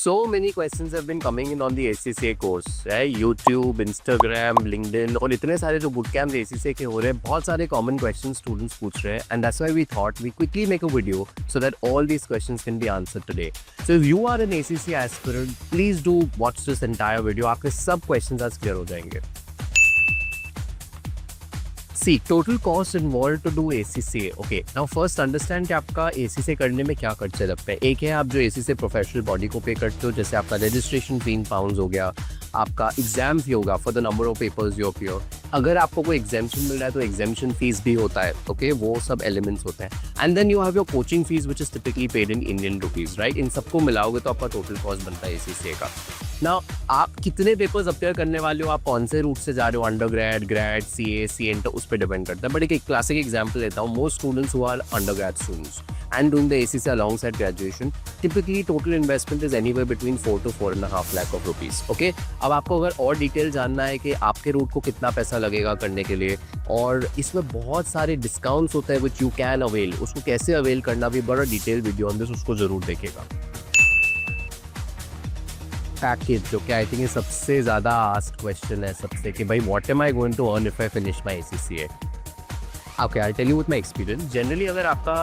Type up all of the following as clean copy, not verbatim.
So many questions have been coming in on the ACCA course, right? YouTube, Instagram, LinkedIn और इतने सारे जो boot camps ACCA के हो रहे हैं, बहुत सारे common questions students पूछ रहे हैं, and that's why we thought we quickly make a video so that all these questions can be answered today. So if you are an ACCA aspirant, please do watch this entire video. आपके सब questions आज clear हो जाएंगे. See, total cost involved to do ACCA. Okay, now first understand कि आपका ACCA करने में क्या खर्चे लगते हैं. एक है आप जो ACCA प्रोफेशनल बॉडी को पे करते हो, जैसे आपका रजिस्ट्रेशन फी इन पाउंड्स हो गया, आपका एग्जाम फी होगा for the number of papers you appear. अगर आपको कोई एग्जामेशन मिल रहा है तो एग्जामेशन फीस भी होता है. ओके, वो सब एलिमेंट्स होते हैं. And then you have your coaching fees which is typically paid in Indian rupees, right. इन सबको मिलाओगे तो आपका टोटल कॉस्ट बनता है ACCA का. ना आप कितने पेपर्स अपेयर करने वाले हो, आप कौन से रूट से जा रहे हो, under grade, grade, CA, CN, तो उस पर डिपेंड करता है. बट एक क्लासिक एग्जाम्पल लेता हूँ. Most students who are undergrad students and doing the ACCA alongside graduation, typically total investment is anywhere between 4 to 4.5 lakh of rupees. Okay, अब आपको अगर और डिटेल जानना है कि आपके रूट को कितना पैसा लगेगा करने के लिए, और इसमें बहुत सारे डिस्काउंट्स होते हैं विच यू कैन अवेल, उसको कैसे अवेल करना भी बड़ा डिटेल वीडियो ऑन दिस, उसको जरूर देखेगा. पैकेज जो कि आई थिंक सबसे ज़्यादा आस्क्ड क्वेश्चन है सबसे, कि भाई what am I going to earn if I finish my ACCA. Okay, I tell you with my experience. Generally अगर आपका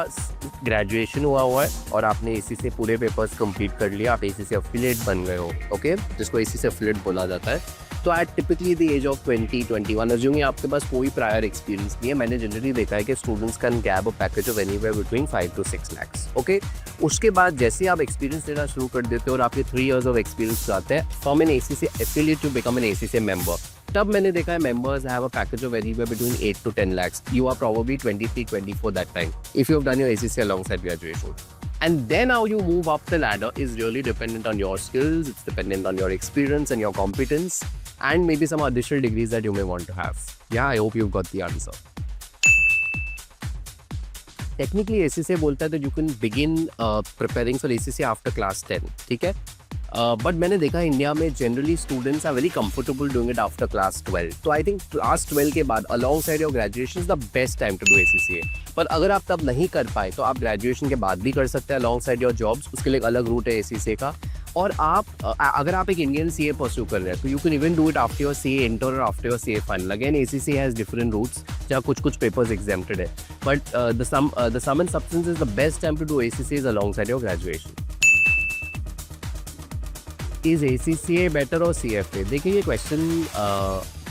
ग्रेजुएशन हुआ है और आपने ACCA पूरे पेपर्स कंप्लीट कर लिया, आप ACCA एफिलिएट बन गए हो, ओके, जिसको ACCA एफिलिएट बोला जाता है, तो at typically the age of 20-21, assuming आपके पास कोई प्रायर एक्सपीरियंस नहीं है, मैंने जनरली देखा है कि students can grab a package of anywhere between 5 to 6 lakhs. Okay, उसके बाद जैसे आप एक्सपीरियंस लेना शुरू कर देते हो और आपके 3 years ऑफ एक्सपीरियंस आते हैं, from an ACCA affiliate to become an ACCA member, तब मैंने देखा है members have a package of anywhere between 8 to 10 lakhs. You are probably 23-24 that time if you have done your ACCA alongside graduation. And then how you move up the ladder is really dependent on your skills, it's dependent on your experience and your competence, and maybe some additional degrees that you may want to have. Yeah, I hope you've got the answer. Technically ACCA बोलता है that you can begin preparing for ACCA after class 10, ठीक है. But मैंने देखा India में generally students are very comfortable doing it after class 12. तो I think class 12 के बाद alongside your graduation is the best time to do ACCA. पर अगर आप तब नहीं कर पाए तो आप ग्रेजुएशन के बाद भी कर सकते हैं अलॉन्ग साइड योर जॉब्स. उसके लिए एक अलग रूट है ACCA का. और आप अगर आप एक इंडियन CA परस्यू कर रहे हैं तो you can even do it after your CA inter और after your CA final. Again ACCA has different routes जहाँ कुछ पेपर्स एग्जेम्प्टेड है, but the sum and substance is the best time to do ACCA is alongside your graduation. Is ACCA better और CFA? देखिए, ये question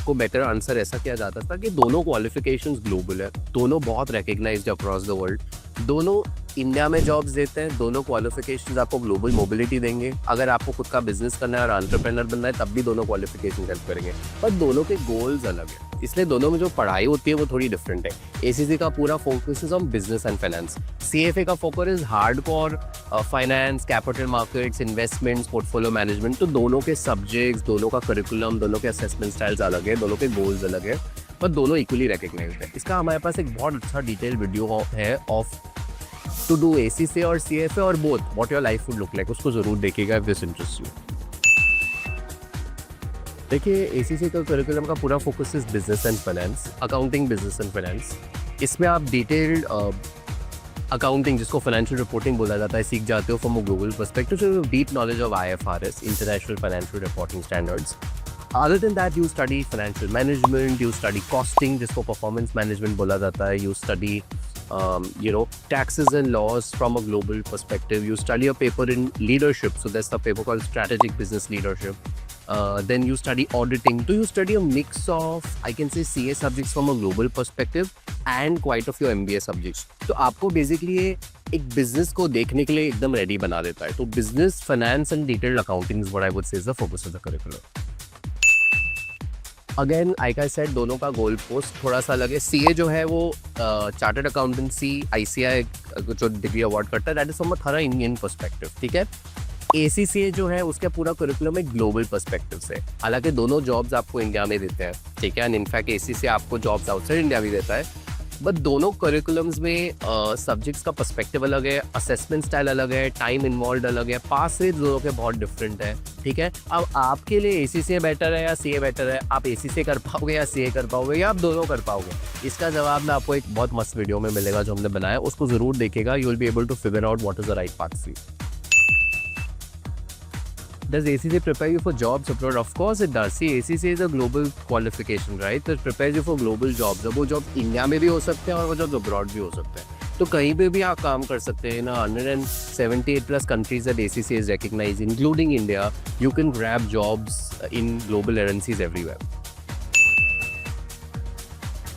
को better answer ऐसा किया जाता था कि दोनों क्वालिफिकेशंस ग्लोबल है, दोनों बहुत रिकग्नाइज्ड अक्रॉस द वर्ल्ड, दोनों इंडिया में जॉब्स देते हैं, दोनों क्वालिफिकेशंस आपको ग्लोबल मोबिलिटी देंगे. अगर आपको खुद का बिजनेस करना है और एंटरप्रेन्योर बनना है तब भी दोनों क्वालिफिकेशन हेल्प करेंगे, पर दोनों के गोल्स अलग है, इसलिए दोनों में जो पढ़ाई होती है वो थोड़ी डिफरेंट है. ACCA का पूरा focus is on business and finance. CFA का focus is hardcore finance, capital markets, investments, portfolio management. तो दोनों के सब्जेक्ट्स, दोनों का करिकुलम, दोनों के असेसमेंट स्टाइल्स अलग है, दोनों के गोल्स अलग है, पर दोनों इक्वली रिकग्नाइज्ड है. इसका हमारे पास एक बहुत अच्छा डिटेल वीडियो है ऑफ टू डू ACCA और CFA और both, what your life would look like. उसको जरूर देखिएगा इफ दिस इंटरेस्ट यू. देखिए, ACCA का करिकुलम का पूरा focus is business and finance, accounting, business and finance. इसमें आप डिटेल्ड अकाउंटिंग, जिसको फाइनेंशियल रिपोर्टिंग बोला जाता है, सीख जाते हो from a global perspective. So deep knowledge of IFRS, international financial reporting standards. Other than that, you study financial management, you study costing, जिसको performance management बोला जाता है, you study taxes and laws from a global perspective, you study a paper in leadership, so there's a paper called strategic business leadership. Then you study auditing. So you study a mix of, I can say, CA subjects from a global perspective and quite a few MBA subjects. तो आपको basically एक business को देखने के लिए एकदम ready बना देता है. तो business, finance and detailed accounting is what I would say is the focus of the curriculum. Again like I said, दोनों का गोल पोस्ट थोड़ा सा अलग है. CA जो है वो चार्टर्ड अकाउंटेंसी ICAI जो डिग्री अवार्ड करता है, दैट इज फ्रॉम अ थोड़ा इंडियन पर्सपेक्टिव, ठीक है. ACCA जो है उसका पूरा करिकुलम एक ग्लोबल पर्सपेक्टिव से. हालांकि दोनों जॉब्स आपको इंडिया में देते हैं, ठीक है, एंड इनफैक्ट ACCA आपको जॉब्स आउटसाइड इंडिया भी देता है, बट दोनों करिकुलम्स में सब्जेक्ट्स का पर्सपेक्टिव अलग है, असेसमेंट स्टाइल अलग है, टाइम इन्वॉल्व अलग है, पास रेट दोनों के बहुत डिफरेंट है, ठीक है. अब आपके लिए ACCA बेटर है या CA बेटर है, आप ACCA कर पाओगे या CA कर पाओगे या आप दोनों कर पाओगे, इसका जवाब ना आपको एक बहुत मस्त वीडियो में मिलेगा जो हमने बनाया, उसको जरूर देखेगा. You will be able to figure out what is the right path for you. Does ACCA prepare you for jobs abroad? Of course it does. See, ACCA is a global qualification, right? It prepares you for global jobs. अब वो job India में भी हो सकते हैं और वो job abroad भी हो सकते हैं, तो कहीं पे भी आप काम कर सकते हैं ना. 178 plus countries that ACCA is recognized, including India. You can grab jobs in global MNCs everywhere.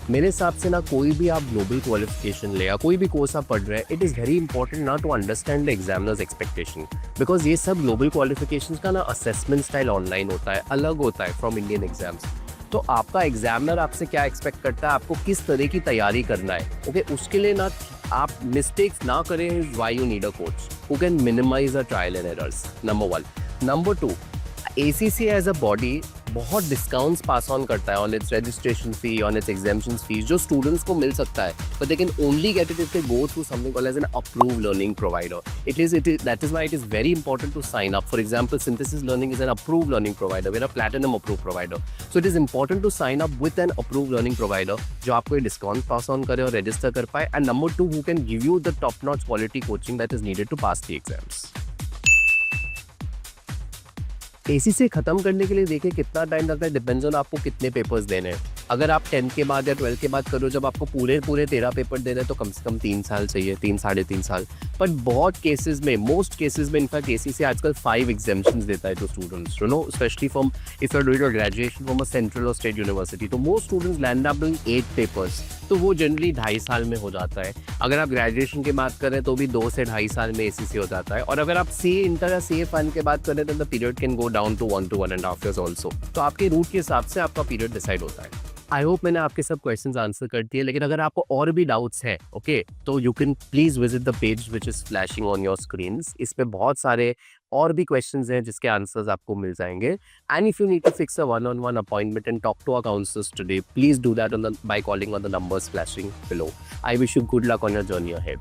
मेरे हिसाब से ना कोई भी आप ग्लोबल क्वालिफिकेशन ले या कोई भी कोर्स आप पढ़ रहे हैं, इट इज़ वेरी इंपॉर्टेंट ना to understand the examiners expectation, because ये सब ग्लोबल क्वालिफिकेशन का ना असेसमेंट स्टाइल ऑनलाइन होता है, अलग होता है फ्रॉम इंडियन एग्जाम्स. तो आपका एग्जामिनर आपसे क्या एक्सपेक्ट करता है, आपको किस तरह की तैयारी करना है, ओके उसके लिए ना आप मिस्टेक्स ना करें. Why you need a coach who can minimise the trial and errors, number 1. Number 2, ACCA as a body बहुत डिस्काउंट्स पास ऑन करता है on its registration fee, on its examination fees, जो स्टूडेंट्स को मिल सकता है, but they can only get it if they go through something called as an approved learning provider. That is why it is very important to sign up. For example, Synthesis Learning is an approved learning provider. We're a platinum approved provider. So it is important to sign up with an approved learning provider जो आपको ये discount pass on करे और register कर पाए. And number 2, who can give you the top notch quality coaching that is needed to pass the exams. ACCA खत्म करने के लिए देखिए कितना टाइम लगता है, डिपेंड्स ऑन आपको कितने पेपर्स देने हैं. अगर आप 10 के बाद या 12 के बाद करो, जब आपको पूरे 13 पेपर देने हैं, तो कम से कम 3 साल चाहिए, 3-3.5 साल. बट बहुत केसेस में, मोस्ट केसेस में इनफैक्ट ACCA आजकल 5 एग्जाम्पशंस देता है to students, you know, specially from if you are doing your graduation from a central और स्टेट यूनिवर्सिटी. तो most students land up doing 8 papers, तो वो जनरली 2.5 साल में हो जाता है. अगर आप ग्रेजुएशन की बात करें तो भी 2 से 2.5 साल में ACCA हो जाता है. और अगर आप CA इंटर या CA फाइनल की बात करें तो the period can go down to 1 to 1.5 years also. तो आपके रूट के हिसाब से आपका पीरियड डिसाइड होता है. आई होप मैंने आपके सब क्वेश्चंस आंसर कर दिए, लेकिन अगर आपको और भी डाउट्स हैं, ओके, तो you can please visit the page which is flashing on your screens. इस पे बहुत सारे और भी क्वेश्चंस हैं जिसके आंसर्स आपको मिल जाएंगे. And if you need to fix a one-on-one appointment and talk to our counsellors today, please do that by calling on the numbers flashing below. I wish you good luck on your journey ahead.